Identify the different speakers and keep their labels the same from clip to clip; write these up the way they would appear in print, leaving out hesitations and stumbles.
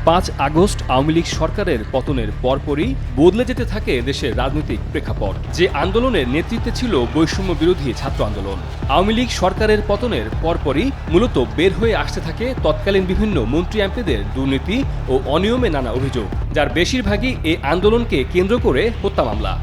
Speaker 1: 5 August Awami League সরকারের পতনের পরপরই বদলে যেতে থাকে দেশের রাজনৈতিক প্রেক্ষাপট। যে আন্দোলনের নেতৃত্বে ছিল বৈষম্য বিরোধী ছাত্র আন্দোলন, আওয়ামী লীগ সরকারের পতনের পরপরই মূলত বের হয়ে আসতে থাকে তৎকালীন বিভিন্ন মন্ত্রী এমপিদের দুর্নীতি ও অনিয়মে নানা অভিযোগ, যার বেশিরভাগই এই আন্দোলনকে কেন্দ্র করে হত্যা মামলা।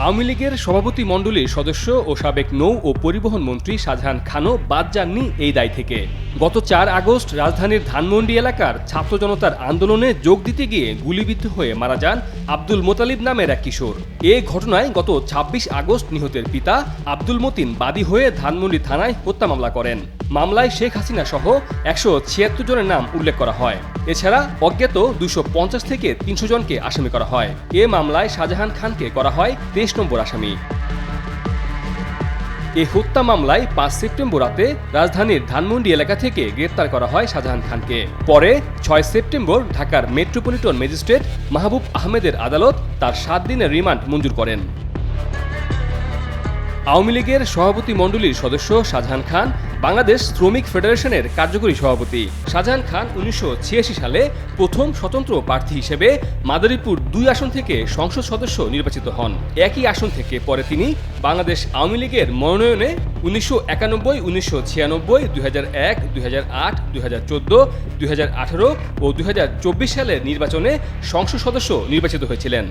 Speaker 1: আওয়ামী লীগের সভাপতি মণ্ডলীর সদস্য ও সাবেক নৌ ও পরিবহন মন্ত্রী শাহজাহান খানও বাদ যাননি এই দায় থেকে। গত 4 আগস্ট রাজধানীর ধানমন্ডি এলাকার ছাত্র জনতার আন্দোলনে যোগ দিতে গিয়ে গুলিবিদ্ধ হয়ে মারা যান আব্দুল মোতালিব নামের এক কিশোর। এ ঘটনায় গত 26 আগস্ট নিহতের পিতা আব্দুল মতিন বাদী হয়ে ধানমন্ডি থানায় হত্যা মামলা করেন। মামলায় শেখ হাসিনা সহ 176 জনের নাম উল্লেখ করা হয়। এছাড়া অজ্ঞাত 250 থেকে 300 জনকে আসামি করা হয়। এ মামলায় শাহজাহান খানকে করা হয় 23 নম্বর আসামি। এই হত্যা মামলায় 5 সেপ্টেম্বর রাতে রাজধানীর ধানমন্ডি এলাকা থেকে গ্রেপ্তার করা হয় শাহজাহান খানকে। পরে 6 সেপ্টেম্বর ঢাকার মেট্রোপলিটন ম্যাজিস্ট্রেট মাহবুব আহমেদের আদালত তার 7 দিনের রিমান্ড মঞ্জুর করেন। আওয়ামী লীগের সভাপতি মণ্ডলীর সদস্য শাহজাহান খান বাংলাদেশ শ্রমিক ফেডারেশনের কার্যকরী সভাপতি। শাহজাহান খান 1986 সালে প্রথম স্বতন্ত্র প্রার্থী হিসেবে মাদারীপুর 2 আসন থেকে সংসদ সদস্য নির্বাচিত হন। একই আসন থেকে পরে তিনি বাংলাদেশ আওয়ামী লীগের মনোনয়নে 1991, 1996, 2001, 2008, 2014, 2018 ও 2024 সালের নির্বাচনে সংসদ সদস্য নির্বাচিত হয়েছিলেন।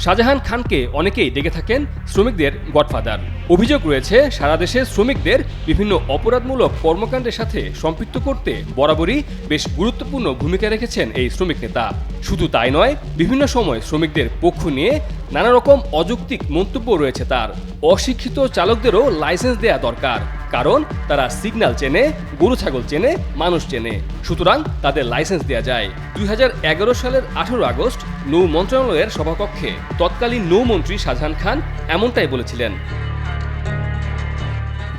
Speaker 1: শাহজাহান খানকে অনেকেই ডেকে থাকেন শ্রমিকদের গডফাদার। অভিযোগ রয়েছে সারা দেশে শ্রমিকদের বিভিন্ন অপরাধমূলক কর্মকাণ্ডের সাথে সম্পৃক্ত করতে বরাবরই বেশ গুরুত্বপূর্ণ ভূমিকা রেখেছেন এই শ্রমিক নেতা। শুধু তাই নয়, বিভিন্ন সময় শ্রমিকদের পক্ষ নিয়ে নানা রকম অযৌক্তিক মন্তব্য রয়েছে তার। অশিক্ষিত চালকদেরও লাইসেন্স দেয়া দরকার, কারণ তারা সিগন্যাল চেনে, গরু ছাগল চেনে, মানুষ চেনে, সুতরাং তাদের লাইসেন্স দেয়া যায়। 2011 সালের 18 আগস্ট নৌ মন্ত্রণালয়ের সভাকক্ষে তৎকালীন নৌমন্ত্রী শাহজাহান খান এমনটাই বলেছিলেন।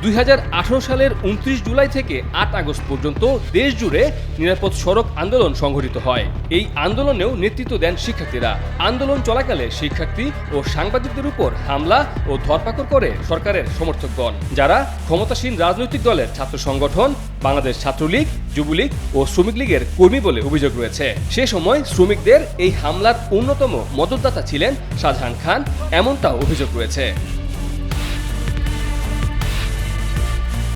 Speaker 1: 2018 সালের 29 জুলাই থেকে 8 আগস্ট পর্যন্ত দেশ জুড়ে নিরাপদ সড়ক আন্দোলন সংঘটিত হয়। এই আন্দোলনেও নেতৃত্ব দেন শিক্ষার্থীরা। আন্দোলন চলাকালে শিক্ষার্থী ও সাংবাদিকদের উপর হামলা ও ধরপাকড় করে সরকারের সমর্থকগণ, যারা ক্ষমতাসীন রাজনৈতিক দলের ছাত্র সংগঠন বাংলাদেশ ছাত্রলীগ, যুবলীগ ও শ্রমিক লীগের কর্মী বলে অভিযোগ রয়েছে। সে সময় শ্রমিকদের এই হামলার অন্যতম মদতদাতা ছিলেন শাহজাহান খান, এমনটাও অভিযোগ রয়েছে।